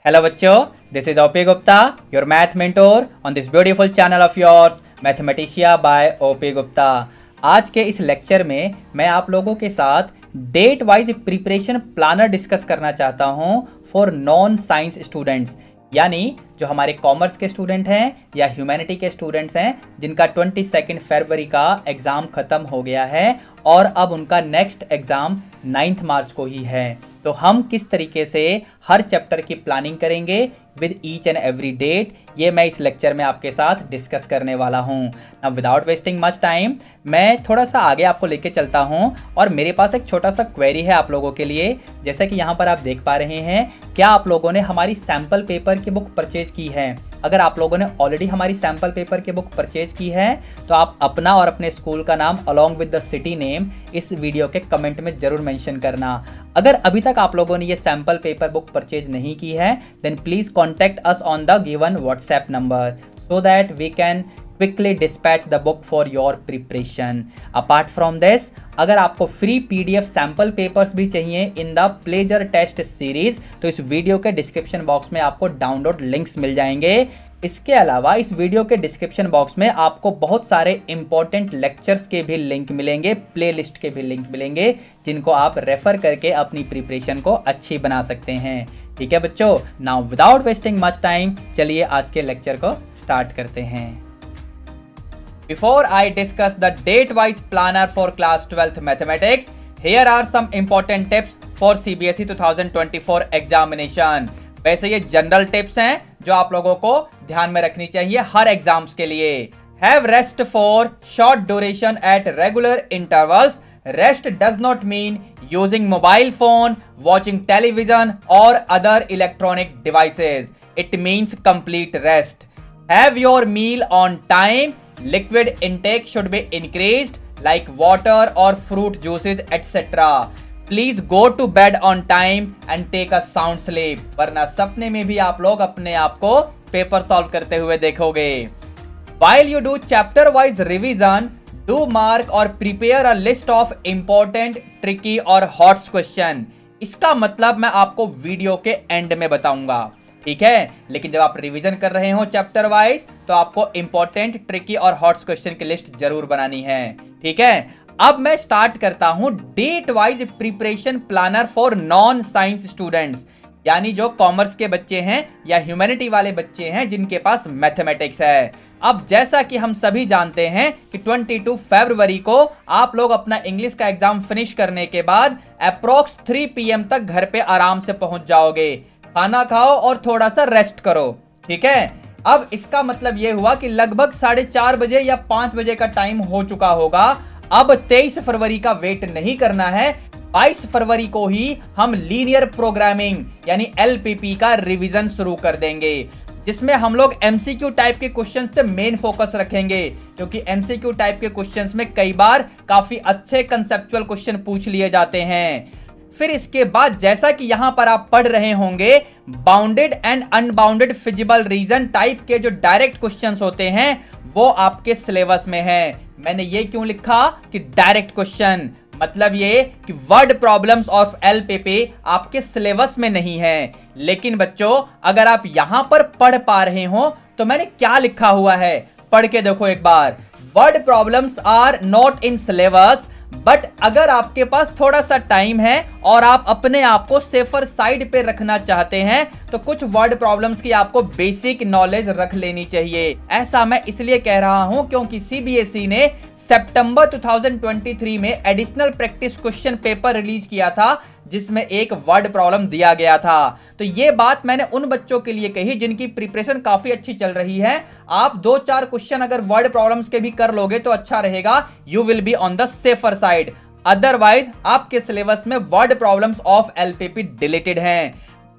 Hello बच्चों, this is OP Gupta, your math mentor on this beautiful channel of yours, Mathematica by OP Gupta। आज के इस lecture में मैं आप लोगों के साथ date wise preparation planner discuss करना चाहता हूं फॉर नॉन साइंस स्टूडेंट्स, यानी जो हमारे कॉमर्स के स्टूडेंट हैं या ह्यूमैनिटी के स्टूडेंट्स हैं जिनका 22 फरवरी का एग्ज़ाम ख़त्म हो गया है और अब उनका नेक्स्ट एग्ज़ाम 9 मार्च को ही है। तो हम किस तरीके से हर चैप्टर की प्लानिंग करेंगे with each and every date, ये मैं इस लेक्चर में आपके साथ डिस्कस करने वाला हूँ। Now without wasting much time मैं थोड़ा सा आगे आपको लेके चलता हूँ और मेरे पास एक छोटा सा क्वेरी है आप लोगों के लिए। जैसा कि यहाँ पर आप देख पा रहे हैं, क्या आप लोगों ने हमारी सैम्पल पेपर की बुक परचेज की है? अगर आप लोगों ने ऑलरेडी हमारी सैम्पल पेपर की बुक परचेज की है तो आप अपना और अपने स्कूल का नाम along with the city name इस वीडियो के कमेंट में ज़रूर मेंशन करना। अगर अभी तक आप लोगों ने ये सैम्पल पेपर बुक परचेज नहीं की है then please contact us on the given WhatsApp number so that we can quickly dispatch the book for your preparation. Apart from this, अगर आपको फ्री पीडीएफ सैम्पल पेपर्स भी चाहिए in the pleasure test series तो इस video के description box में आपको download links मिल जाएंगे। इसके अलावा इस वीडियो के डिस्क्रिप्शन बॉक्स में आपको बहुत सारे इंपॉर्टेंट लेक्चर्स के भी लिंक मिलेंगे, प्लेलिस्ट के भी लिंक मिलेंगे जिनको आप रेफर करके अपनी प्रिपरेशन को अच्छी बना सकते हैं। ठीक है बच्चों, now without wasting much time चलिए आज के लेक्चर को स्टार्ट करते हैं। Before I discuss the date-wise planner for class 12th mathematics, here are some important tips for CBSE 2024 examination। वैसे ये जनरल टिप्स हैं जो आप लोगों को ध्यान में रखनी चाहिए हर एग्जाम्स के लिए। Have rest for short duration at regular intervals. Rest does not mean using mobile phone, watching television or other electronic devices. It means complete rest. Have your meal on time. Liquid intake should be increased like water or fruit juices etc. Please go to bed on time and take a sound sleep, वरना सपने में भी आप लोग अपने आप को paper solve करते हुए देखोगे। While you do chapter wise revision, do mark or prepare a list of important, tricky और hot question। इसका मतलब मैं आपको वीडियो के एंड में बताऊंगा, ठीक है? लेकिन जब आप रिवीजन कर रहे हो चैप्टर वाइज तो आपको इंपॉर्टेंट, ट्रिकी और हॉट क्वेश्चन की लिस्ट जरूर बनानी है, ठीक है? अब मैं स्टार्ट करता हूं date wise preparation planner for non science students, यानी जो कॉमर्स के बच्चे हैं या ह्यूमैनिटी वाले बच्चे हैं जिनके पास मैथमेटिक्स है। अब जैसा कि हम सभी जानते हैं कि 22 फरवरी को आप लोग अपना इंग्लिश का एग्जाम फिनिश करने के बाद अप्रोक्स 3 PM तक घर पे आराम से पहुंच जाओगे। खाना खाओ और थोड़ा सा रेस्ट करो, ठीक है? अब इसका मतलब यह हुआ कि लगभग 4:30 बजे या 5 बजे का टाइम हो चुका होगा। अब 23 फरवरी का वेट नहीं करना है, 22 फरवरी को ही हम लीनियर प्रोग्रामिंग यानी LPP का रिवीजन शुरू कर देंगे, जिसमें हम लोग MCQ टाइप के क्वेश्चंस पे मेन फोकस रखेंगे, क्योंकि MCQ टाइप के क्वेश्चंस में कई बार काफी अच्छे कंसेप्चुअल क्वेश्चन पूछ लिए जाते हैं। फिर इसके बाद जैसा कि यहां पर आप पढ़ रहे होंगे, bounded and unbounded feasible reason type के जो डायरेक्ट क्वेश्चंस होते हैं वो आपके सिलेबस में है। मैंने ये क्यों लिखा कि डायरेक्ट क्वेश्चन, मतलब ये कि वर्ड प्रॉब्लम्स ऑफ LPP आपके सिलेबस में नहीं है। लेकिन बच्चों अगर आप यहां पर पढ़ पा रहे हो तो मैंने क्या लिखा हुआ है पढ़ के देखो एक बार। Word problems are not in syllabus, but अगर आपके पास थोड़ा सा टाइम है और आप अपने आप को सेफर साइड पे रखना चाहते हैं तो कुछ वर्ड प्रॉब्लम्स की आपको बेसिक नॉलेज रख लेनी चाहिए। ऐसा मैं इसलिए कह रहा हूं क्योंकि CBSE ने सितंबर 2023 में additional practice question paper release किया था जिसमें एक वर्ड प्रॉब्लम दिया गया था। तो ये बात मैंने उन बच्चों के लिए कही जिनकी प्रिपरेशन काफी अच्छी चल रही है। आप 2-4 क्वेश्चन अगर वर्ड प्रॉब्लम्स के भी कर लोगे तो अच्छा रहेगा, you will be on the safer side. Otherwise आपके सिलेबस में word problems of LPP deleted हैं।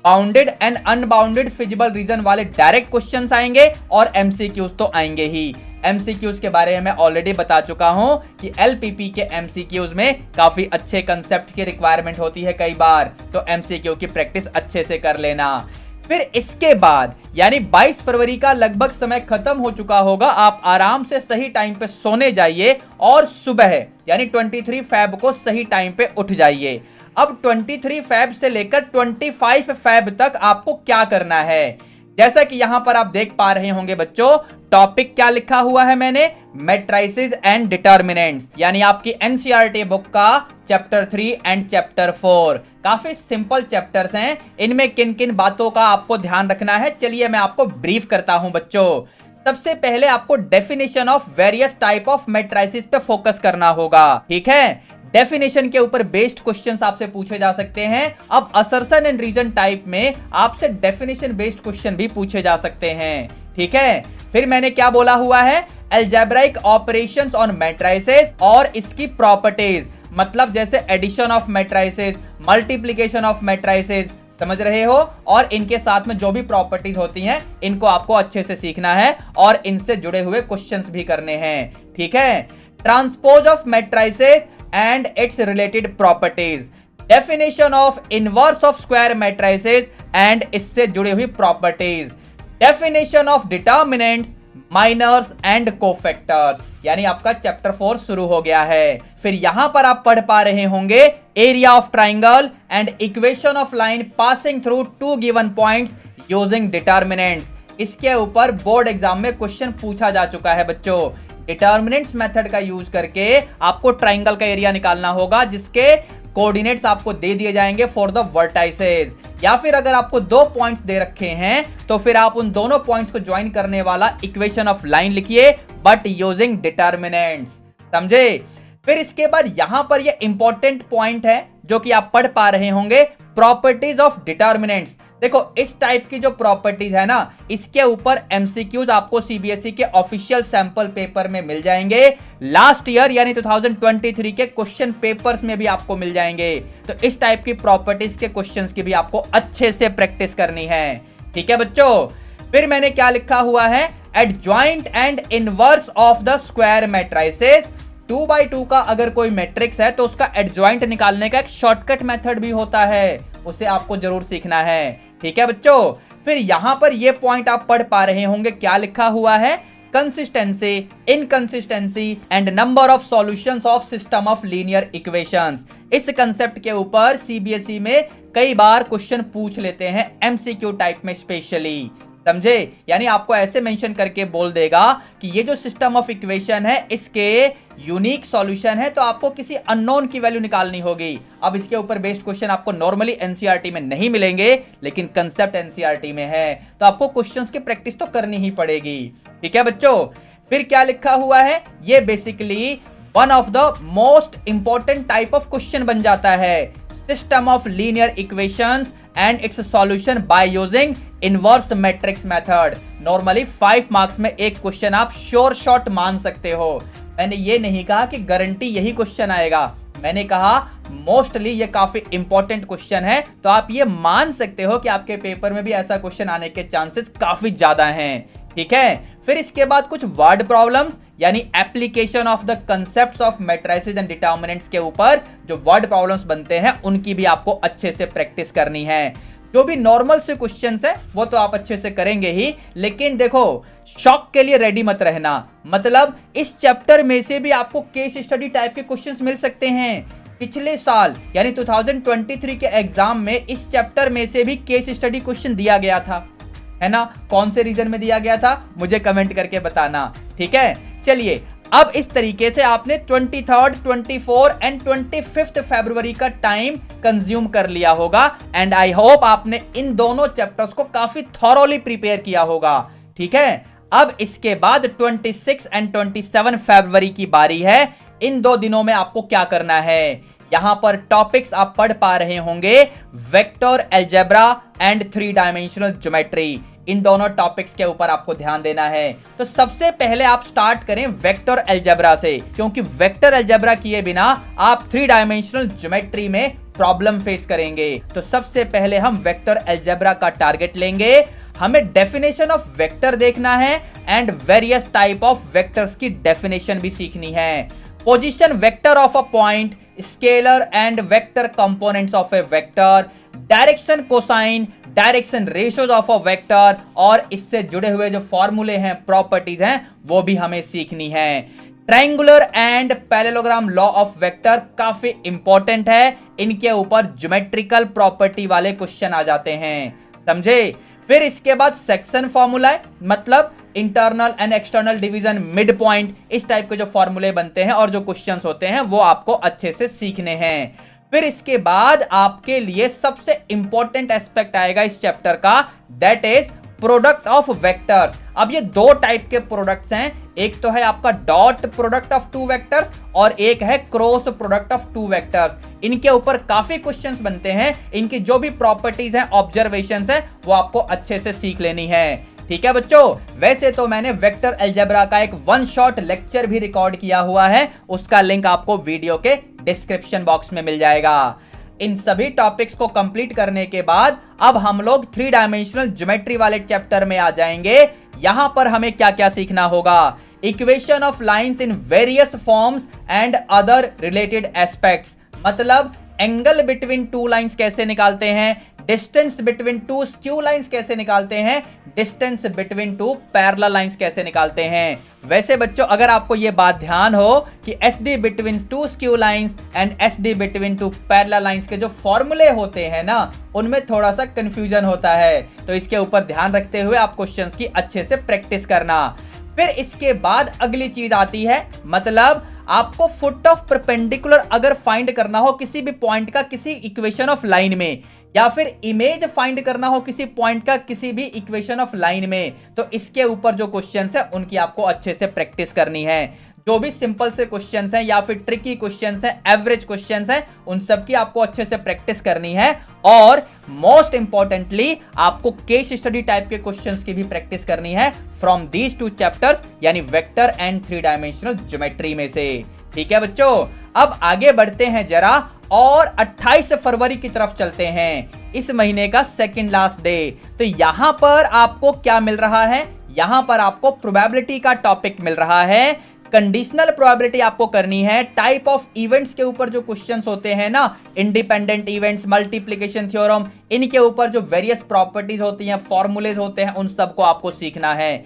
Bounded and unbounded feasible region वाले डायरेक्ट क्वेश्चंस आएंगे और MCQs तो आएंगे ही। MCQs के बारे में मैं ऑलरेडी बता चुका हूं कि LPP के MCQs में काफी अच्छे कंसेप्ट की रिक्वायरमेंट होती है कई बार, तो MCQ की प्रैक्टिस अच्छे से कर लेना। फिर इसके बाद यानी 22 फरवरी का लगभग समय खत्म हो चुका होगा, आप आराम से सही टाइम पे सोने जाइए और सुबह यानी 23 फरवरी को सही टाइम पे उठ जाइए। अब 23 फेब से लेकर 25 फेब तक आपको क्या करना है। जैसा कि यहां पर आप देख पा रहे होंगे बच्चों, टॉपिक क्या लिखा हुआ है मैंने, मैट्रिसेस एंड डिटर्मिनेंट्स, यानी आपकी एनसीईआरटी बुक का चैप्टर 3 एंड चैप्टर 4। काफी सिंपल चैप्टर्स हैं, इनमें किन किन बातों का आपको ध्यान रखना है चलिए मैं आपको ब्रीफ करता हूं बच्चों। सबसे पहले आपको definition of various type of matrices पे फोकस करना होगा, ठीक है। डेफिनेशन के ऊपर बेस्ड क्वेश्चंस आपसे पूछे जा सकते हैं। अब असर्शन एंड रीजन टाइप में आपसे डेफिनेशन बेस्ड क्वेश्चन भी पूछे जा सकते हैं, ठीक है। फिर मैंने क्या बोला हुआ है, अलजेब्राइक ऑपरेशंस ऑन मैट्रिसेस और इसकी प्रॉपर्टीज, मतलब जैसे addition of matrices, multiplication of matrices, समझ रहे हो, और इनके साथ में जो भी प्रॉपर्टीज होती हैं इनको आपको अच्छे से सीखना है और इनसे जुड़े हुए क्वेश्चंस भी करने हैं, ठीक है। Transpose of matrices and its related properties, definition of inverse of square matrices and इससे जुड़ी हुई properties, definition of determinants, minors and cofactors, यानी आपका चैप्टर 4 शुरू हो गया है। फिर यहां पर आप पढ़ पा रहे होंगे area of triangle and equation of line passing through two given points using determinants. इसके ऊपर बोर्ड एग्जाम में क्वेश्चन पूछा जा चुका है बच्चों। डिटर्मिनेंट्स मेथड का यूज करके आपको ट्राइंगल का एरिया निकालना होगा जिसके कोऑर्डिनेट्स आपको दे दिए जाएंगे फॉर द वर्टाइसेस, या फिर अगर आपको 2 पॉइंट्स दे रखे हैं तो फिर आप उन दोनों पॉइंट्स को ज्वाइन करने वाला इक्वेशन ऑफ लाइन लिखिए बट यूजिंग डिटर्मिनेंट्स, समझे। फिर इसके बाद यहां पर ये इंपॉर्टेंट पॉइंट है जो कि आप पढ़ पा रहे होंगे, प्रॉपर्टीज ऑफ डिटर्मिनेंट्स। देखो इस टाइप की जो प्रॉपर्टीज है ना, इसके ऊपर एमसीक्यूज आपको सीबीएसई के ऑफिशियल सैंपल पेपर में मिल जाएंगे, लास्ट ईयर यानी 2023 के क्वेश्चन पेपर्स में भी आपको मिल जाएंगे। तो इस टाइप की प्रॉपर्टीज के क्वेश्चंस की भी आपको अच्छे से प्रैक्टिस करनी है, ठीक है बच्चों। फिर मैंने क्या लिखा हुआ है, adjoint and inverse of the square matrices. 2x2 का अगर कोई मैट्रिक्स है तो उसका एडजॉइंट निकालने का एक शॉर्टकट मेथड भी होता है, उसे आपको जरूर सीखना है, ठीक है बच्चों। फिर यहां पर ये पॉइंट आप पढ़ पा रहे होंगे, क्या लिखा हुआ है, consistency, inconsistency and number of solutions of system of linear equations. इस कंसेप्ट के ऊपर सीबीएसई में कई बार क्वेश्चन पूछ लेते हैं एमसीक्यू टाइप में स्पेशली, समझे। यानी आपको ऐसे मेंशन करके बोल देगा कि ये जो सिस्टम ऑफ इक्वेशन है इसके यूनिक सॉल्यूशन है, तो आपको किसी अननोन की वैल्यू निकालनी होगी। अब इसके ऊपर बेस्ड क्वेश्चन आपको नॉर्मली एनसीईआरटी में नहीं मिलेंगे, लेकिन कंसेप्ट एनसीईआरटी में है, तो आपको क्वेश्चंस की प्रैक्टिस तो करनी ही पड़ेगी, ठीक है बच्चों। फिर क्या लिखा हुआ है, ये basically one of the most important type of question बन जाता है, system of linear equations and it's solution by using inverse matrix method. Normally 5 marks में एक क्वेश्चन आप श्योर शॉट मान सकते हो। मैंने ये नहीं कहा कि गारंटी यही क्वेश्चन आएगा, मैंने कहा मोस्टली ये काफी इंपॉर्टेंट क्वेश्चन है, तो आप ये मान सकते हो कि आपके पेपर में भी ऐसा क्वेश्चन आने के चांसेस काफी ज्यादा हैं, ठीक है। फिर इसके बाद कुछ वर्ड प्रॉब्लम्स, यानी application of the concepts of matrices and determinants के ऊपर जो वर्ड प्रॉब्लम्स बनते हैं उनकी भी आपको अच्छे से प्रैक्टिस करनी है। जो भी नॉर्मल से क्वेश्चंस है वो तो आप अच्छे से करेंगे ही, लेकिन देखो शॉक के लिए रेडी मत रहना, मतलब इस चैप्टर में से भी आपको केस स्टडी टाइप के क्वेश्चंस मिल सकते हैं। पिछले साल यानी 2023 के एग्जाम में इस चैप्टर में से भी केस स्टडी क्वेश्चन दिया गया था, है ना। कौन से रीजन में दिया गया था मुझे कमेंट करके बताना, ठीक है। चलिए अब इस तरीके से आपने 23rd, 24 एंड 25 फरवरी का टाइम कंज्यूम कर लिया होगा, एंड आई होप आपने इन दोनों चैप्टर्स को काफी थॉरोली प्रिपेयर किया होगा, ठीक है। अब इसके बाद 26 एंड 27 फरवरी की बारी है। इन 2 दिनों में आपको क्या करना है, यहां पर टॉपिक्स आप पढ़ पा रहे होंगे, vector algebra and 3 dimensional geometry. इन दोनों टॉपिक्स के ऊपर आपको ध्यान देना है। तो सबसे पहले आप स्टार्ट करें वेक्टर अलजेब्रा से, क्योंकि वेक्टर अलजेब्रा किए बिना आप 3 डायमेंशनल ज्योमेट्री में प्रॉब्लम फेस करेंगे। तो सबसे पहले हम वेक्टर अलजेब्रा का टारगेट लेंगे। हमें डेफिनेशन ऑफ वेक्टर देखना है and various type of vectors की डेफिनेशन भी सीखनी है। Position vector of a point, scalar and vector components of A vector, direction cosine, direction ratios of a vector, और इससे जुड़े हुए जो फॉर्मूले हैं, प्रॉपर्टीज हैं, वो भी हमें सीखनी है। Triangular and parallelogram law of vector काफी इंपॉर्टेंट है, इनके ऊपर ज्योमेट्रिकल प्रॉपर्टी वाले क्वेश्चन आ जाते हैं, समझे। फिर इसके बाद सेक्शन फॉर्मूला है, मतलब internal and external division, mid point, इस टाइप के जो फॉर्मूले बनते हैं और जो क्वेश्चंस होते हैं वो आपको अच्छे से सीखने हैं। फिर इसके बाद आपके लिए सबसे इंपॉर्टेंट एस्पेक्ट आएगा इस चैप्टर का, that is product of vectors. अब ये दो टाइप के प्रोडक्ट्स हैं, एक तो है आपका dot product of two vectors और एक है cross product of two vectors. इनके ऊपर काफी क्वेश्चंस बनते हैं, इनकी जो भी प्रॉपर्टीज हैं, ऑब्जर्वेशंस हैं, वो आपको अच्छे से सीख लेनी है, ठीक है बच्चों। वैसे तो मैंने वेक्टर अलजेब्रा का एक वन शॉट लेक्चर भी रिकॉर्ड किया हुआ है, उसका लिंक आपको वीडियो के डिस्क्रिप्शन बॉक्स में मिल जाएगा। इन सभी टॉपिक्स को कंप्लीट करने के बाद अब हम लोग 3 डायमेंशनल ज्योमेट्री वाले चैप्टर में आ जाएंगे। यहां पर हमें क्या क्या सीखना होगा, equation of lines in various forms and other related aspects, मतलब एंगल बिटवीन टू लाइंस कैसे निकालते हैं, distance between two skew lines कैसे निकालते हैं, distance between two parallel lines कैसे निकालते हैं। वैसे बच्चों अगर आपको यह बात ध्यान हो कि SD between two skew lines and SD between two parallel lines के जो फॉर्मूले होते हैं ना, उनमें थोड़ा सा कंफ्यूजन होता है, तो इसके ऊपर ध्यान रखते हुए आप क्वेश्चंस की अच्छे से प्रैक्टिस करना। फिर इसके बाद अगली चीज आती है, मतलब आपको फुट ऑफ परपेंडिकुलर अगर फाइंड करना हो किसी भी पॉइंट का किसी इक्वेशन ऑफ लाइन में, या फिर इमेज फाइंड करना हो किसी पॉइंट का किसी भी इक्वेशन ऑफ लाइन में, तो इसके ऊपर जो क्वेश्चंस है उनकी आपको अच्छे से प्रैक्टिस करनी है। जो भी सिंपल से क्वेश्चंस हैं या फिर ट्रिकी क्वेश्चंस हैं, एवरेज क्वेश्चंस हैं, उन सब की आपको अच्छे से प्रैक्टिस करनी है। और मोस्ट इंपॉर्टेंटली आपको केस स्टडी टाइप के क्वेश्चंस की भी प्रैक्टिस करनी है फ्रॉम दीज 2 चैप्टर्स, यानी वेक्टर एंड 3 डायमेंशनल ज्योमेट्री में से, ठीक है बच्चों। अब आगे बढ़ते हैं जरा और 28 फरवरी की तरफ चलते हैं, इस महीने का सेकंड लास्ट डे। तो यहां पर आपको क्या मिल रहा है, यहां पर आपको प्रोबेबिलिटी का टॉपिक मिल रहा है, कंडीशनल प्रोबेबिलिटी आपको करनी है। टाइप ऑफ इवेंट्स के ऊपर जो क्वेश्चंस होते हैं ना, इंडिपेंडेंट इवेंट्स, मल्टीप्लिकेशन थ्योरम, इनके ऊपर जो वेरियस प्रॉपर्टीज होती हैं, फॉर्मूलेज होते हैं, उन सबको आपको सीखना है।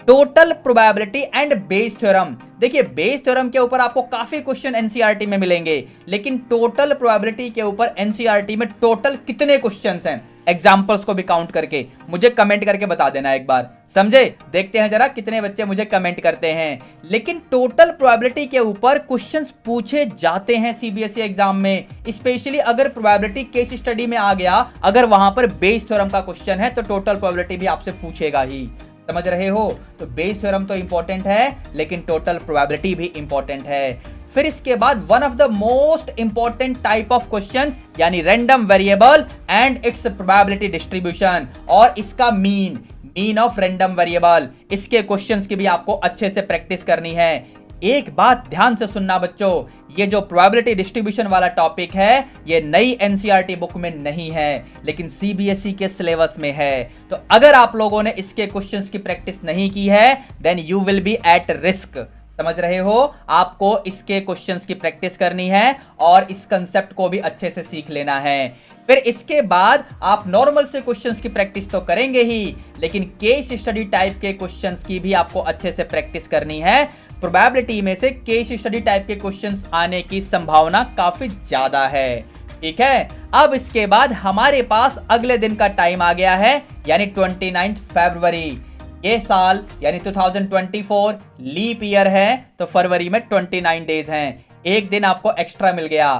Total probability and Bayes theorem, देखिए बेस थ्योरम के ऊपर आपको काफी क्वेश्चन एनसीईआरटी में मिलेंगे, लेकिन टोटल प्रोबेबिलिटी के ऊपर एनसीईआरटी में टोटल कितने क्वेश्चंस हैं, एग्जांपल्स को भी काउंट करके मुझे कमेंट करके बता देना एक बार, समझे। देखते हैं जरा कितने बच्चे मुझे कमेंट करते हैं। लेकिन टोटल प्रोबेबिलिटी के ऊपर क्वेश्चंस पूछे जाते हैं सीबीएसई एग्जाम में, स्पेशली अगर प्रोबेबिलिटी केस स्टडी में आ गया, अगर वहां पर बेस थ्योरम का क्वेश्चन है तो टोटल प्रोबेबिलिटी भी आपसे पूछेगा ही, समझ रहे हो। तो बेस थ्योरम तो इंपॉर्टेंट है, लेकिन टोटल प्रोबेबिलिटी भी इंपॉर्टेंट है। फिर इसके बाद one of the most important type of questions, यानी random variable and its probability distribution, और इसका मीन ऑफ रैंडम वेरिएबल, इसके क्वेश्चंस की भी आपको अच्छे से प्रैक्टिस करनी है। एक बात ध्यान से सुनना बच्चों, ये जो प्रोबेबिलिटी डिस्ट्रीब्यूशन वाला टॉपिक है, ये नई एनसीईआरटी बुक में नहीं है, लेकिन सीबीएसई के सिलेबस में है। तो अगर आप लोगों ने इसके क्वेश्चंस की प्रैक्टिस नहीं की है, then you will be at risk, समझ रहे हो। आपको इसके क्वेश्चंस की प्रैक्टिस करनी है और इस कंसेप्ट को भी अच्छे से सीख लेना है। फिर इसके बाद आप नॉर्मल से क्वेश्चंस की प्रैक्टिस तो करेंगे ही, लेकिन केस स्टडी टाइप के क्वेश्चंस की भी आपको अच्छे से प्रैक्टिस करनी है। प्रोबेबिलिटी में से केस स्टडी टाइप के क्वेश्चंस आने की संभावना काफी ज्यादा है, ठीक है। अब इसके बाद हमारे पास अगले दिन का टाइम आ गया है, यानी 29 फरवरी। ये साल यानी 2024 लीप ईयर है, तो फरवरी में 29 डेज हैं, एक दिन आपको एक्स्ट्रा मिल गया।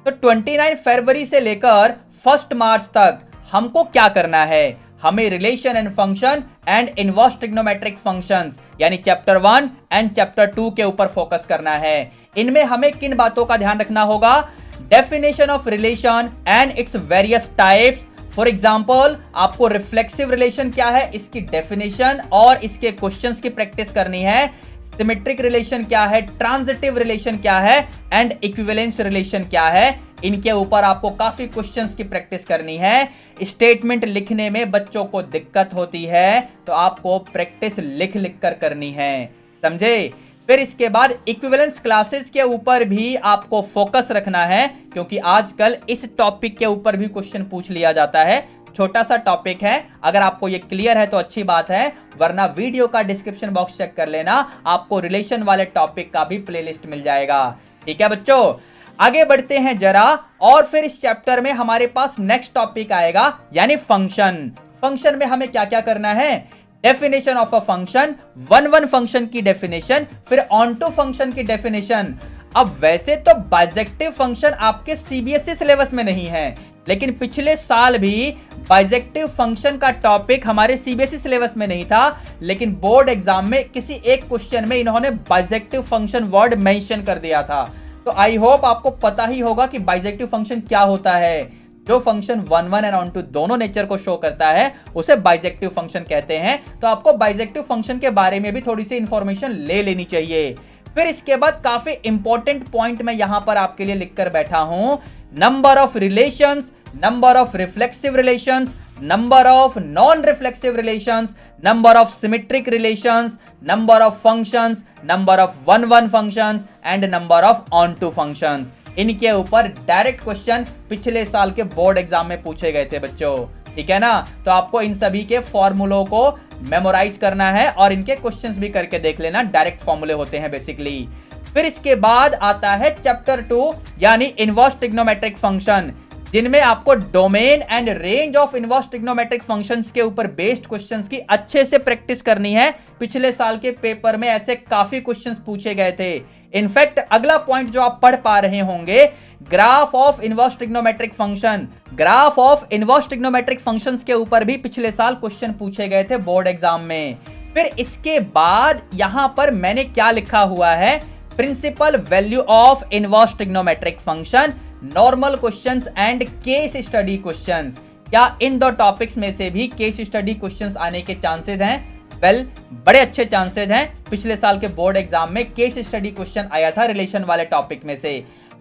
तो 29 फरवरी से लेकर 1 मार्च तक हमको क्या करना है, हमें relation and function and inverse trigonometric functions, यानी चैप्टर 1 एंड चैप्टर 2 के ऊपर फोकस करना है। इनमें हमें किन बातों का ध्यान रखना होगा, definition of relation and its various types. For example आपको रिफ्लेक्सिव रिलेशन क्या है, इसकी डेफिनेशन और इसके क्वेश्चंस की प्रैक्टिस करनी है। सिमेट्रिक रिलेशन क्या है, ट्रांजिटिव रिलेशन क्या है, एंड इक्विवेलेंस रिलेशन क्या है, इनके ऊपर आपको काफी क्वेश्चंस की प्रैक्टिस करनी है। स्टेटमेंट लिखने में बच्चों को दिक्कत होती है, तो आपको प्रैक्टिस लिख लिख कर करनी है, समझे। फिर इसके बाद इक्विवेलेंस क्लासेस के ऊपर भी आपको फोकस रखना है, क्योंकि आजकल इस टॉपिक के ऊपर भी क्वेश्चन पूछ लिया जाता है, छोटा सा टॉपिक है। अगर आपको ये क्लियर है तो अच्छी बात है, वरना वीडियो का डिस्क्रिप्शन बॉक्स चेक कर लेना, आपको रिलेशन वाले टॉपिक का भी प्लेलिस्ट मिल जाएगा। ठीक है बच्चों, आगे बढ़ते हैं जरा। और फिर इस चैप्टर में हमारे पास नेक्स्ट टॉपिक आएगा, यानी फंक्शन। फंक्शन में हमें क्या क्या करना है? Definition of a function, one function की डेफिनेशन, फिर ऑन टू फंक्शन की डेफिनेशन। अब वैसे तो बाइजेक्टिव फंक्शन आपके सीबीएसई सिलेबस में नहीं है, लेकिन पिछले साल भी बाइजेक्टिव फंक्शन का टॉपिक हमारे सीबीएसई सिलेबस में नहीं था, लेकिन बोर्ड एग्जाम में किसी एक क्वेश्चन में इन्होंने बाइजेक्टिव फंक्शन वर्ड मेंशन कर दिया था। तो आई होप आपको पता ही होगा कि बाइजेक्टिव फंक्शन क्या होता है। जो function one and onto दोनों नेचर को शो करता है उसे बाइजेक्टिव फंक्शन कहते हैं। तो आपको बाइजेक्टिव फंक्शन के बारे में भी थोड़ी सी इंफॉर्मेशन ले लेनी चाहिए। फिर इसके बाद काफी इंपॉर्टेंट पॉइंट मैं यहां पर आपके लिए लिखकर बैठा हूं, number of relations, number of reflexive relations, number of non reflexive relations, number of symmetric relations, number of functions, number of one functions and number of onto functions. इनके ऊपर डायरेक्ट क्वेश्चन पिछले साल के board exam में पूछे गए थे बच्चों। ठीक है ना, तो आपको इन सभी के फॉर्मूलों को मेमोराइज करना है और इनके क्वेश्चंस भी करके देख लेना, डायरेक्ट फॉर्मूले होते हैं बेसिकली। फिर इसके बाद आता है चैप्टर 2 यानी इनवर्स ट्रिग्नोमेट्रिक फंक्शन, जिनमें आपको domain and range of inverse trigonometric functions के ऊपर बेस्ड क्वेश्चंस की अच्छे से प्रैक्टिस करनी है। पिछले साल के पेपर में ऐसे काफी क्वेश्चंस पूछे गए थे। इनफैक्ट अगला पॉइंट जो आप पढ़ पा रहे होंगे, graph of inverse trigonometric function, graph of inverse trigonometric functions के ऊपर भी पिछले साल क्वेश्चन पूछे गए थे बोर्ड एग्जाम में। फिर इसके बाद यहां पर मैंने क्या लिखा हुआ है, principal value of inverse trigonometric function, normal questions and case study questions. क्या इन दो टॉपिक्स में से भी केस स्टडी क्वेश्चंस आने के चांसेस हैं? वेल, बड़े अच्छे चांसेस हैं। पिछले साल के बोर्ड एग्जाम में केस स्टडी क्वेश्चन आया था रिलेशन वाले टॉपिक में से।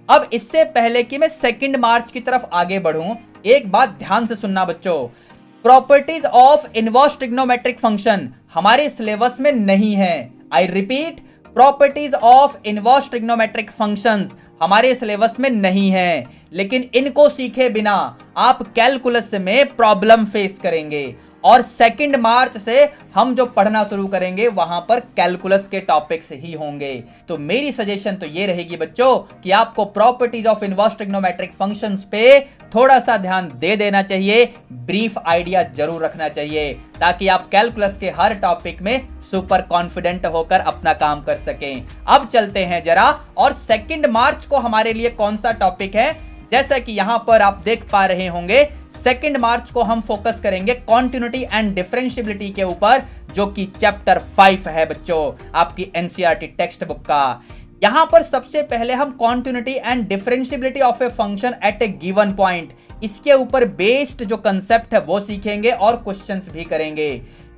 अब इससे पहले कि मैं 2 मार्च की तरफ आगे बढ़ूं, एक बात ध्यान से सुनना बच्चों, properties of inverse trigonometric function हमारे सिलेबस में नहीं है। I repeat, properties of inverse trigonometric functions हमारे सिलेबस में नहीं है, लेकिन इनको सीखे बिना आप कैलकुलस में प्रॉब्लम फेस करेंगे। और 2 मार्च से हम जो पढ़ना शुरू करेंगे वहां पर कैलकुलस के टॉपिक्स ही होंगे। तो मेरी सजेशन तो ये रहेगी बच्चों कि आपको properties of inverse trigonometric functions पे थोड़ा सा ध्यान दे देना चाहिए, ब्रीफ आइडिया जरूर रखना चाहिए, ताकि आप कैलकुलस के हर टॉपिक में सुपर कॉन्फिडेंट होकर अपना काम कर सकें। अब चलते हैं जरा, और 2 मार्च को हमारे लिए कौन सा टॉपिक है, जैसा कि यहां पर आप देख पा रहे होंगे, 2 मार्च को हम फोकस करेंगे कॉन्टिन्यूटी एंड डिफरेंशियबिलिटी के ऊपर, जो कि चैप्टर 5 है बच्चों आपकी एनसीईआरटी टेक्स्ट बुक का। यहां पर सबसे पहले हम continuity and differentiability of a function at A given point, इसके ऊपर बेस्ड जो कंसेप्ट है वो सीखेंगे और क्वेश्चंस भी करेंगे।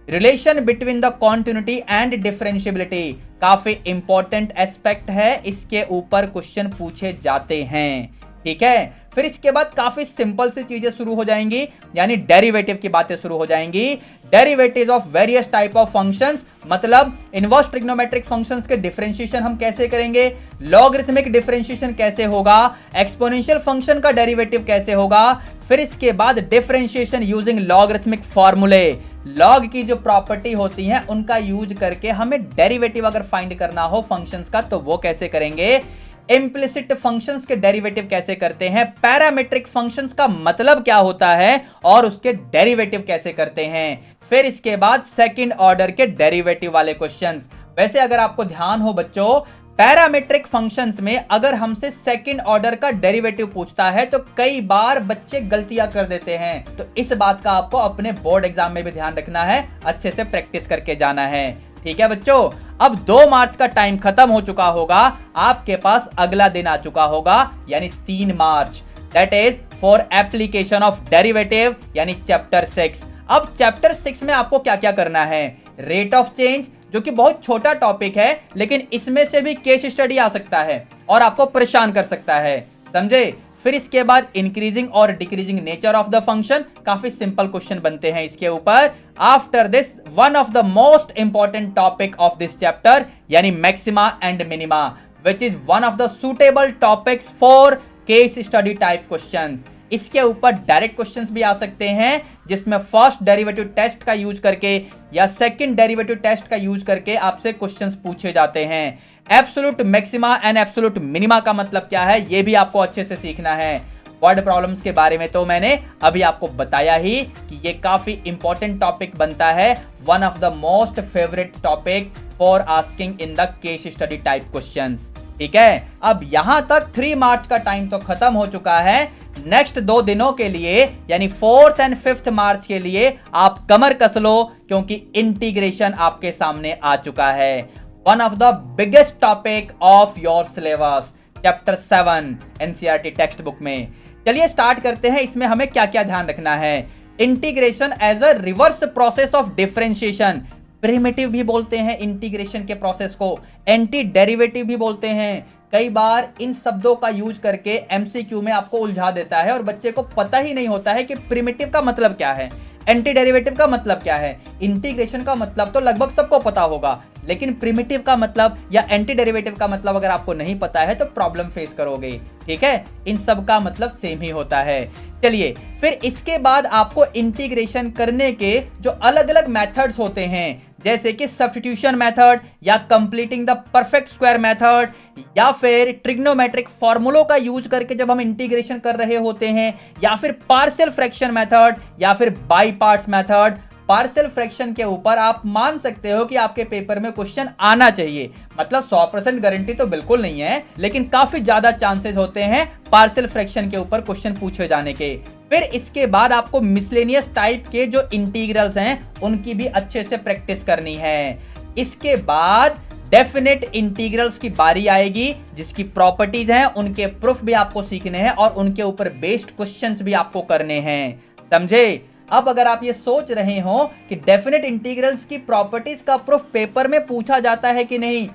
Relation between the continuity and differentiability काफी इंपॉर्टेंट एस्पेक्ट है, इसके ऊपर क्वेश्चन पूछे जाते हैं। ठीक है, फिर इसके बाद काफी सिंपल सी चीजें शुरू हो जाएंगी, यानी डेरिवेटिव की बातें शुरू हो जाएंगी। Derivatives of various type of functions, मतलब इनवर्स ट्रिग्नोमेट्रिक फंक्शंस के डिफरेंशिएशन हम कैसे करेंगे, लॉगरिथमिक डिफरेंशिएशन कैसे होगा, एक्सपोनेंशियल फंक्शन का डेरिवेटिव कैसे होगा। फिर इसके बाद डिफरेंशिएशन यूजिंग लॉगरिथमिक फॉर्मूले, लॉग की जो प्रॉपर्टी होती है उनका यूज करके हमें डेरिवेटिव अगर फाइंड करना हो फंक्शंस का तो वो कैसे करेंगे। इम्प्लिसिट फंक्शंस के डेरिवेटिव कैसे करते हैं, पैरामीट्रिक फंक्शंस का मतलब क्या होता है और उसके डेरिवेटिव कैसे करते हैं। फिर इसके बाद 2nd ऑर्डर के डेरिवेटिव वाले क्वेश्चंस। वैसे अगर आपको ध्यान हो बच्चों, पैरामीट्रिक फंक्शंस में अगर हमसे 2nd ऑर्डर का डेरिवेटिव पूछता है तो कई बार बच्चे गलतियां कर देते हैं। तो इस बात का आपको अपने बोर्ड एग्जाम में भी ध्यान रखना है, अच्छे से प्रैक्टिस करके जाना है। ठीक है बच्चों, अब 2 मार्च का टाइम खत्म हो चुका होगा, आपके पास अगला दिन आ चुका होगा, यानी 3 March, that is for application of derivative, यानी चैप्टर 6। अब चैप्टर 6 में आपको क्या क्या करना है, रेट ऑफ चेंज, जो कि बहुत छोटा टॉपिक है, लेकिन इसमें से भी केस स्टडी आ सकता है और आपको परेशान कर सकता है, समझे। फिर इसके बाद इंक्रीजिंग और decreasing nature of the function, काफी सिंपल क्वेश्चन बनते हैं इसके ऊपर। After this one of the most important topic of this chapter, यानी maxima and minima, which is one of the suitable topics for case study type questions. इसके ऊपर direct questions भी आ सकते हैं, जिसमें फर्स्ट डेरिवेटिव टेस्ट का use करके या सेकंड डेरिवेटिव टेस्ट का यूज करके आपसे क्वेश्चंस पूछे जाते हैं। Absolute maxima and absolute minima का मतलब क्या है, ये भी आपको अच्छे से सीखना है। वर्ड प्रॉब्लम्स के बारे में तो मैंने अभी आपको बताया ही कि ये काफी इंपॉर्टेंट टॉपिक बनता है, one of the most favourite topic for asking in the case study type questions. ठीक है, अब यहां तक 3 मार्च का टाइम तो खत्म हो चुका है। नेक्स्ट 2 दिनों के लिए यानी 4th एंड 5th मार्च के लिए आप कमर कस लो, क्योंकि इंटीग्रेशन आपके सामने आ चुका है। One of the biggest topic of your syllabus, chapter 7 NCERT text book में। चलिए स्टार्ट करते हैं। इसमें हमें क्या क्या ध्यान रखना है। Integration as a reverse process of differentiation, primitive भी बोलते हैं इंटीग्रेशन के प्रोसेस को, एंटी डेरिवेटिव भी बोलते हैं। कई बार इन शब्दों का यूज करके एमसीक्यू में आपको उलझा देता है और बच्चे को पता ही नहीं होता है कि प्रिमिटिव का मतलब क्या है, एंटी डेरिवेटिव का मतलब क्या है। इंटीग्रेशन का मतलब तो लगभग सबको पता होगा, लेकिन प्रिमिटिव का मतलब या एंटी डेरिवेटिव का मतलब अगर आपको नहीं पता है तो प्रॉब्लम फेस करोगे। ठीक है, इन सब का मतलब सेम ही होता है। चलिए फिर इसके बाद आपको इंटीग्रेशन करने के जो अलग अलग मेथड्स होते हैं, जैसे कि सब्स्टिट्यूशन मेथड या completing the perfect square method, या फिर ट्रिग्नोमेट्रिक फॉर्मूलों का यूज करके जब हम इंटीग्रेशन कर रहे होते हैं, या फिर पार्शियल फ्रैक्शन मेथड, या फिर by parts method. Partial fraction के ऊपर आप मान सकते हो कि आपके पेपर में क्वेश्चन आना चाहिए, मतलब 100% गारंटी तो बिल्कुल नहीं है, लेकिन काफी ज्यादा चांसेस होते हैं पार्शियल फ्रैक्शन के ऊपर क्वेश्चन पूछे जाने के। फिर इसके बाद आपको मिसलेनियस टाइप के जो इंटीग्रल्स हैं उनकी भी अच्छे से प्रैक्टिस करनी है। इसके बाद डेफिनेट इंटीग्रल्स की बारी आएगी, जिसकी प्रॉपर्टीज हैं उनके प्रूफ भी आपको सीखने हैं और उनके ऊपर बेस्ड क्वेश्चंस भी आपको करने हैं। समझे? अब अगर आप ये सोच रहे हो कि डेफिनेट इंटीग्रल्स की प्रॉपर्टीज का प्रूफ पेपर में पूछा जाता है कि नहीं,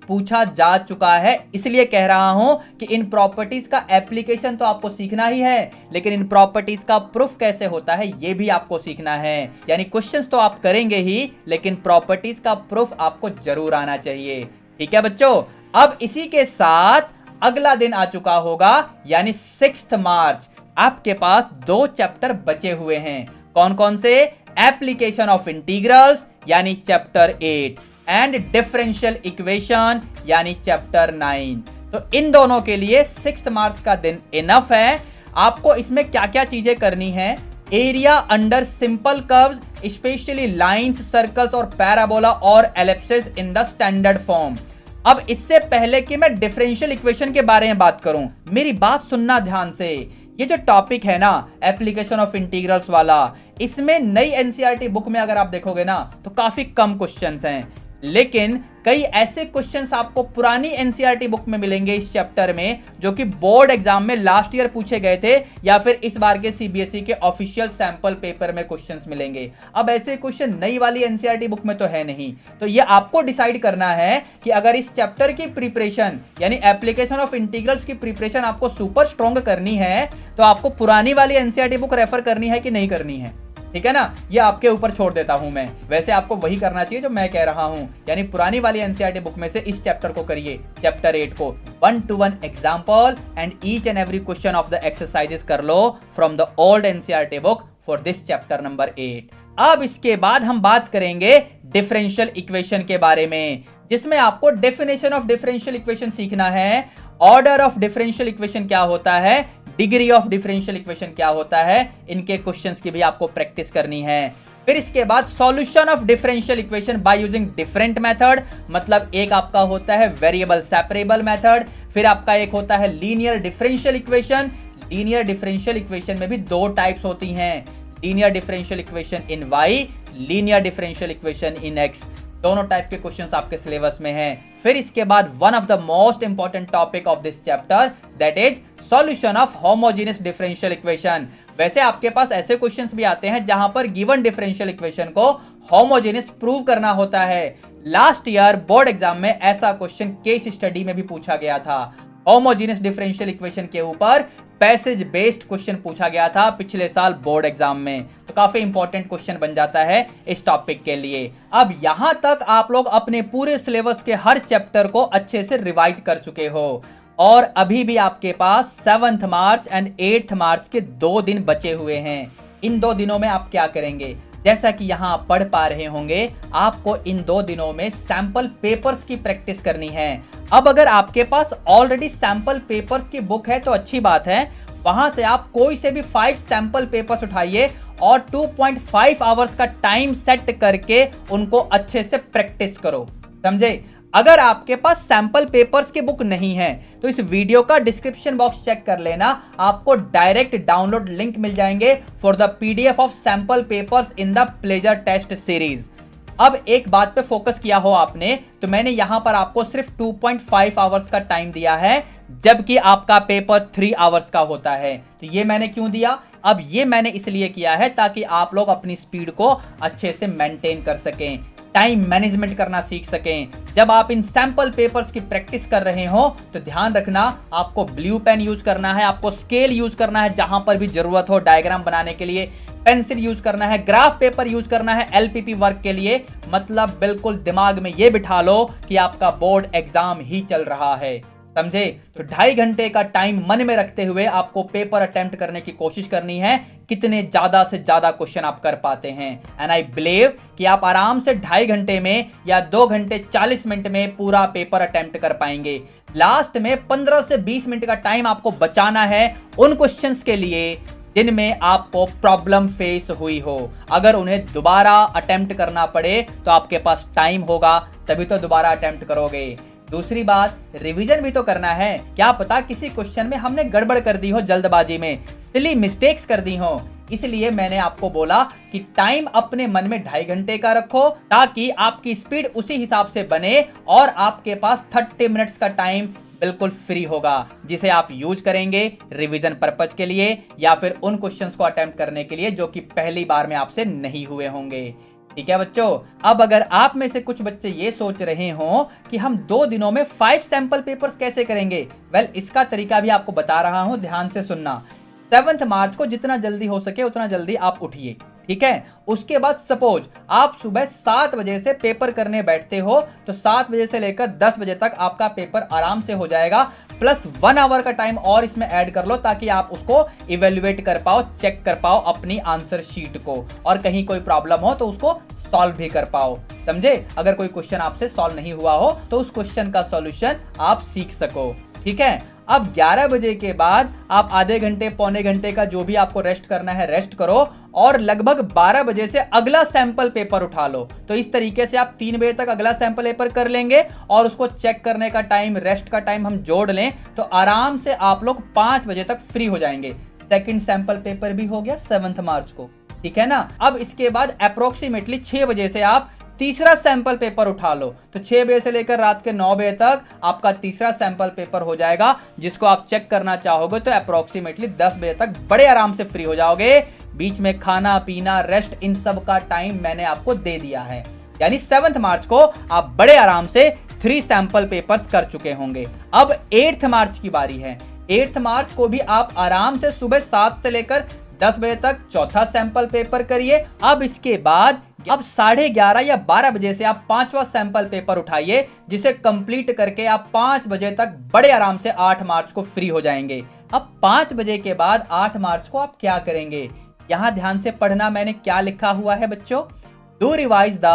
पूछा जा चुका है, इसलिए कह रहा हूं कि इन प्रॉपर्टीज का एप्लीकेशन तो आपको सीखना ही है, लेकिन इन प्रॉपर्टीज का प्रूफ कैसे होता है ये भी आपको सीखना है। यानी क्वेश्चंस तो आप करेंगे ही, लेकिन प्रॉपर्टीज का प्रूफ आपको जरूर आना चाहिए। ठीक है बच्चों, अब इसी के साथ अगला दिन आ चुका होगा, यानी 6th मार्च। आपके पास 2 चैप्टर बचे हुए हैं। कौन कौन से? एप्लीकेशन ऑफ इंटीग्रल्स यानी चैप्टर 8 एंड डिफरेंशियल इक्वेशन यानी चैप्टर 9। तो इन दोनों के लिए 6th मार्च का दिन इनफ है। आपको इसमें क्या क्या चीजें करनी है? Area under simple curves, specially lines, circles और पैराबोला और एलिप्सेस इन द स्टैंडर्ड फॉर्म। अब इससे पहले कि मैं डिफरेंशियल इक्वेशन के बारे में बात करूं, मेरी बात सुनना ध्यान से। ये जो टॉपिक है ना एप्लीकेशन ऑफ इंटीग्रल्स वाला, इसमें नई एनसीईआरटी बुक में अगर आप देखोगे ना तो काफी कम क्वेश्चंस हैं, लेकिन कई ऐसे क्वेश्चंस आपको पुरानी एनसीईआरटी बुक में मिलेंगे इस चैप्टर में, जो कि बोर्ड एग्जाम में लास्ट ईयर पूछे गए थे, या फिर इस बार के सीबीएसई के ऑफिशियल सैंपल पेपर में क्वेश्चंस मिलेंगे। अब ऐसे क्वेश्चन नई वाली एनसीईआरटी बुक में तो है नहीं, तो ये आपको डिसाइड करना है कि अगर इस चैप्टर की प्रिपरेशन यानी एप्लीकेशन ऑफ इंटीग्रल्स की प्रिपरेशन आपको सुपर स्ट्रॉन्ग करनी है, तो आपको पुरानी वाली एनसीईआरटी बुक रेफर करनी है कि नहीं करनी है। ठीक है ना, ये आपके ऊपर छोड़ देता हूं मैं। वैसे आपको वही करना चाहिए जो मैं कह रहा हूं, यानी पुरानी वाली एनसीईआरटी बुक में से इस चैप्टर को करिए, चैप्टर 8 को 1-to-1 example and each and every question of the exercises कर लो from the old NCERT book for this chapter number 8। अब इसके बाद हम बात करेंगे डिफरेंशियल इक्वेशन के बारे में, जिसमें आपको डेफिनेशन ऑफ डिफरेंशियल इक्वेशन सीखना है, ऑर्डर ऑफ डिफरेंशियल इक्वेशन क्या होता है, डिग्री ऑफ डिफरेंशियल इक्वेशन क्या होता है, इनके क्वेश्चंस की भी आपको प्रैक्टिस करनी है। फिर इसके बाद solution of differential equation by using different method, मतलब एक आपका होता है वेरिएबल सेपरेबल मेथड, फिर आपका एक होता है linear differential equation. Linear differential equation में भी 2 टाइप्स होती हैं, linear differential equation in y, linear differential equation in x. दोनों टाइप के क्वेश्चंस आपके सिलेबस में हैं। फिर इसके बाद one of the most important topic of this chapter, that is solution of homogeneous differential equation. वैसे आपके पास ऐसे क्वेश्चंस भी आते हैं जहां पर गिवन डिफरेंशियल इक्वेशन को होमोजेनियस प्रूव करना होता है। लास्ट ईयर बोर्ड एग्जाम में ऐसा क्वेश्चन केस स्टडी में भी पूछा गया था। होमोजेनियस डिफरेंशियल इक्वेशन के ऊपर पैसेज बेस्ड क्वेश्चन पूछा गया था पिछले साल बोर्ड एग्जाम में, तो काफी इंपॉर्टेंट क्वेश्चन बन जाता है इस टॉपिक के लिए। अब यहां तक आप लोग अपने पूरे सिलेबस के हर चैप्टर को अच्छे से रिवाइज कर चुके हो, और अभी भी आपके पास 7th मार्च एंड 8th मार्च के 2 दिन बचे हुए हैं। इन 2 दिनों में आप क्या करेंगे? जैसा कि यहाँ आप पढ़ पा रहे होंगे, आपको इन 2 दिनों में सैंपल पेपर्स की प्रैक्टिस करनी है। अब अगर आपके पास ऑलरेडी सैंपल पेपर्स की बुक है तो अच्छी बात है, वहां से आप कोई से भी 5 सैंपल पेपर्स उठाइए और 2.5 आवर्स का टाइम सेट करके उनको अच्छे से प्रैक्टिस करो, समझे? अगर आपके पास सैंपल पेपर्स की बुक नहीं है तो इस वीडियो का डिस्क्रिप्शन बॉक्स चेक कर लेना, आपको डायरेक्ट डाउनलोड लिंक मिल जाएंगे for the PDF of sample papers in the pleasure test series. अब एक बात पे फोकस किया हो आपने, तो मैंने यहां पर आपको सिर्फ 2.5 आवर्स का टाइम दिया है, जबकि आपका पेपर 3 आवर्स का होता है। तो ये मैंने क्यों दिया? अब ये मैंने इसलिए किया है ताकि आप लोग अपनी स्पीड को अच्छे से मेंटेन कर सकें, टाइम मैनेजमेंट करना सीख सकें। जब आप इन सैंपल पेपर्स की प्रैक्टिस कर रहे हो तो ध्यान रखना, आपको ब्लू पेन यूज करना है, आपको स्केल यूज करना है जहां पर भी जरूरत हो डायग्राम बनाने के लिए, पेंसिल यूज करना है, ग्राफ पेपर यूज करना है एलपीपी वर्क के लिए। मतलब बिल्कुल दिमाग में ये बिठा लो कि आपका बोर्ड एग्जाम ही चल रहा है, समझे? तो 2.5 घंटे का टाइम मन में रखते हुए आपको पेपर अटेम्प्ट करने की कोशिश करनी है, कितने ज्यादा से ज्यादा क्वेश्चन आप कर पाते हैं। एंड आई बिलीव कि आप आराम से 2.5 घंटे में या 2 घंटे 40 मिनट में पूरा पेपर अटेम्प्ट कर पाएंगे। लास्ट में 15 से 20 मिनट का टाइम आपको बचाना है उन क्वेश्चंस के लिए जिनमें आपको प्रॉब्लम फेस हुई हो। अगर उन्हें दोबारा अटेम्प्ट करना पड़े तो आपके पास टाइम होगा, तभी तो दोबारा अटेम्प्ट करोगे। दूसरी बात, रिवीजन भी तो करना है। क्या पता किसी क्वेश्चन में हमने गड़बड़ कर दी हो, जल्दबाजी में सिली मिस्टेक्स कर दी हो। इसलिए मैंने आपको बोला कि टाइम अपने मन में 2.5 घंटे का रखो ताकि आपकी स्पीड उसी हिसाब से बने और आपके पास 30 मिनट्स का टाइम बिल्कुल फ्री होगा, जिसे आप यूज करेंगे रिवीजन पर्पस के लिए या फिर उन क्वेश्चंस को अटेम्प्ट करने के लिए जो कि पहली बार में आपसे नहीं हुए होंगे। ठीक है बच्चों? अब अगर आप में से कुछ बच्चे ये सोच रहे हो कि हम 2 दिनों में 5 सैंपल पेपर्स कैसे करेंगे, वेल इसका तरीका भी आपको बता रहा हूं, ध्यान से सुनना। 7th मार्च को जितना जल्दी हो सके उतना जल्दी आप उठिए, ठीक है? उसके बाद सपोज आप सुबह 7 बजे से पेपर करने बैठते हो तो 7 बजे से लेकर 10 बजे तक आपका पेपर आराम से हो जाएगा, प्लस 1 आवर का टाइम और इसमें ऐड कर लो ताकि आप उसको इवेल्युएट कर पाओ, चेक कर पाओ अपनी आंसर शीट को, और कहीं कोई प्रॉब्लम हो तो उसको सॉल्व भी कर पाओ, समझे? अगर कोई क्वेश्चन आपसे सॉल्व नहीं हुआ हो तो उस क्वेश्चन का सॉल्यूशन आप सीख सको, ठीक है? अब 11 बजे के बाद आप आधे घंटे पौने घंटे का जो भी आपको रेस्ट करना है रेस्ट करो और लगभग 12 बजे से अगला सैंपल पेपर उठा लो। तो इस तरीके से आप 3 बजे तक अगला सैंपल पेपर कर लेंगे और उसको चेक करने का टाइम, रेस्ट का टाइम हम जोड़ लें तो आराम से आप लोग 5 बजे तक फ्री हो जाएंगे। सेकंड सैंपल पेपर भी हो गया 7th मार्च को, ठीक है ना? अब इसके बाद अप्रोक्सीमेटली 6 बजे से आप तीसरा सैंपल पेपर उठा लो, तो 6 बजे से लेकर रात के 9 बजे तक आपका तीसरा सैंपल पेपर हो जाएगा, जिसको आप चेक करना चाहोगे तो अप्रोक्सीमेटली 10 बजे तक बड़े आराम से फ्री हो जाओगे। बीच में खाना पीना, रेस्ट, इन सब का टाइम मैंने आपको दे दिया है, यानी 7th मार्च को आप बड़े आराम से 3 सैंपल पेपर्स कर चुके होंगे। अब 8th मार्च की बारी है। 8th मार्च को भी आप आराम से सुबह 7 से लेकर 10 बजे तक चौथा सैंपल पेपर करिए। अब इसके बाद अब 11:30 या 12 बजे से आप 5वां सैंपल पेपर उठाइए, जिसे कंप्लीट करके आप 5 बजे तक बड़े आराम से 8 मार्च को फ्री हो जाएंगे। अब 5 बजे के बाद 8 मार्च को आप क्या करेंगे? यहां ध्यान से पढ़ना, मैंने क्या लिखा हुआ है बच्चों। Do revise the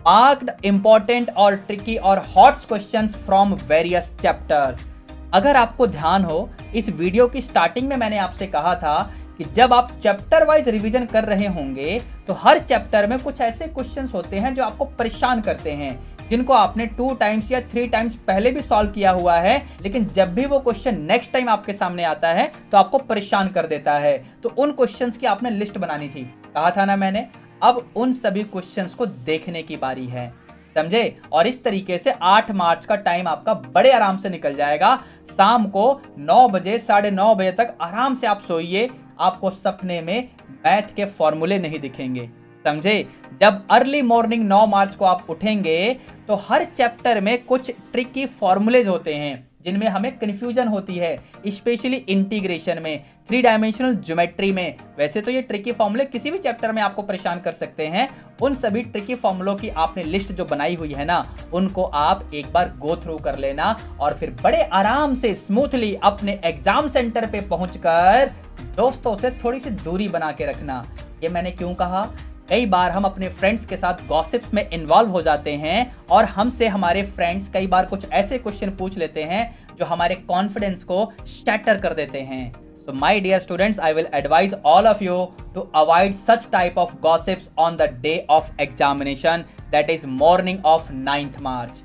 marked important और ट्रिकी और hot questions from various chapters. अगर आपको ध्यान हो, इस वीडियो की स्टार्टिंग में मैंने आपसे कहा था कि जब आप चैप्टर वाइज रिवीजन कर रहे होंगे तो हर चैप्टर में कुछ ऐसे क्वेश्चंस होते हैं जो आपको परेशान करते हैं, जिनको आपने 2 टाइम्स या 3 टाइम्स पहले भी सॉल्व किया हुआ है, लेकिन जब भी वो क्वेश्चन नेक्स्ट टाइम आपके सामने आता है तो आपको परेशान कर देता है। तो उन क्वेश्चंस की आपने लिस्ट बनानी थी, कहा था ना मैंने। अब उन सभी क्वेश्चंस को देखने की बारी है, समझे? और इस तरीके से 8 मार्च का टाइम आपका बड़े आराम से निकल जाएगा। शाम को 9 बजे 9:30 बजे तक आराम से आप सोइए, आपको सपने में मैथ के फॉर्मूले नहीं दिखेंगे, समझे? जब अर्ली मॉर्निंग 9 मार्च को आप उठेंगे तो हर चैप्टर में कुछ ट्रिकी फॉर्मूलेज होते हैं जिनमें हमें कन्फ्यूजन होती है, स्पेशली इंटीग्रेशन में, 3 डायमेंशनल ज्योमेट्री में। वैसे तो ये ट्रिकी फॉर्मूले किसी भी चैप्टर में आपको परेशान कर सकते हैं, उन सभी ट्रिकी फॉर्मूलों की आपने लिस्ट जो बनाई हुई है ना, उनको आप एक बार गो थ्रू कर लेना और फिर बड़े आराम से स्मूथली अपने एग्जाम सेंटर पे पहुंचकर दोस्तों से थोड़ी सी दूरी बना के रखना। ये मैंने क्यों कहा? कई बार हम अपने फ्रेंड्स के साथ गॉसिप्स में इन्वॉल्व हो जाते हैं और हमसे हमारे फ्रेंड्स कई बार कुछ ऐसे क्वेश्चन पूछ लेते हैं जो हमारे कॉन्फिडेंस को शैटर कर देते हैं। So my dear students, I will advise all of you to avoid such type of gossips on the day of examination, that is morning of 9th March.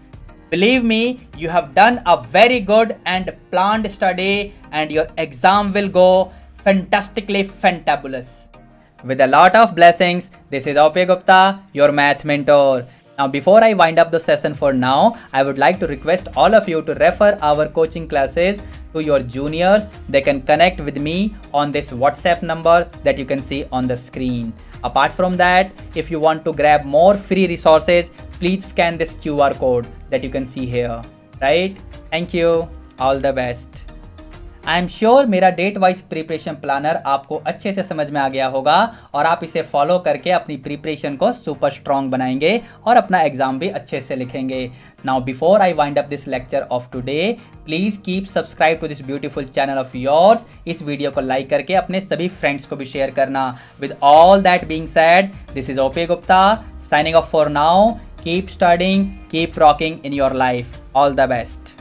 Believe me, you have done a very good and planned study and your exam will go fantastically fantabulous. With a lot of blessings, this is Aupe Gupta, your math mentor. Now before I wind up the session for now, I would like to request all of you to refer our coaching classes to your juniors. They can connect with me on this WhatsApp number that you can see on the screen. Apart from that, if you want to grab more free resources, please scan this QR code that you can see here. Right? Thank you. All the best. I am sure मेरा date wise preparation planner आपको अच्छे से समझ में आ गया होगा और आप इसे फॉलो करके अपनी प्रिपरेशन को सुपर स्ट्रॉन्ग बनाएंगे और अपना एग्जाम भी अच्छे से लिखेंगे। Now before I wind up this lecture of today, please keep subscribe to this beautiful channel of yours. इस वीडियो को लाइक करके अपने सभी फ्रेंड्स को भी शेयर करना। With all that being said, this is OP Gupta signing off for now. Keep studying, keep rocking in your life. All the best.